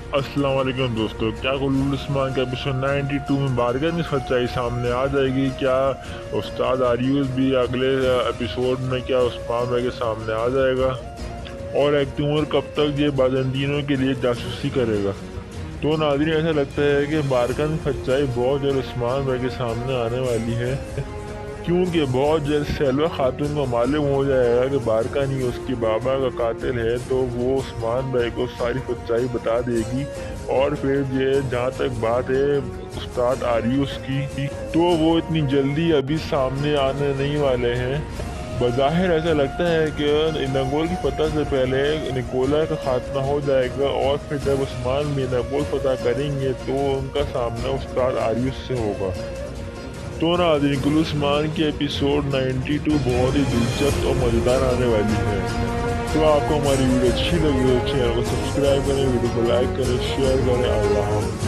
अस्सलाम वालेकुम दोस्तों, क्या कुरुलुस उस्मान के एपिसोड 92 में बारगाह में सच्चाई सामने आ जाएगी? क्या उस्ताद आरियूस भी अगले एपिसोड में क्या उस्मान भाई के सामने आ जाएगा? और एक तिमूर कब तक ये बाजंदीनों के लिए जासूसी करेगा? तो नाज़रीन, ऐसा लगता है कि बारगाह में सच्चाई बहुत जल्द उस्मान भाई के सामने आने वाली है, क्योंकि बहुत जल्द सैलवा खातून को मालूम हो जाएगा कि बारका नहीं उसके बाबा का कातिल है, तो वो उस्मान भाई को सारी सच्चाई बता देगी। और फिर ये जहाँ तक बात है उस्ताद आरियूस की, तो वो इतनी जल्दी अभी सामने आने नहीं वाले हैं। बज़ाहिर ऐसा लगता है कि नंगोल की फतह से पहले निकोला का खात्मा हो जाएगा, और फिर जब उस्मान भी नंगोल फतह करेंगे तो उनका सामना उस्ताद आरियूस से होगा। तो नाज़रीन, कुरुलुस उस्मान की एपिसोड 92 बहुत ही दिलचस्प और मज़ेदार आने वाली है। तो आपको हमारी वीडियो अच्छी लगी तो चैनल को सब्सक्राइब करें, वीडियो को लाइक करें, शेयर करें। अल्लाह हाफ़िज़।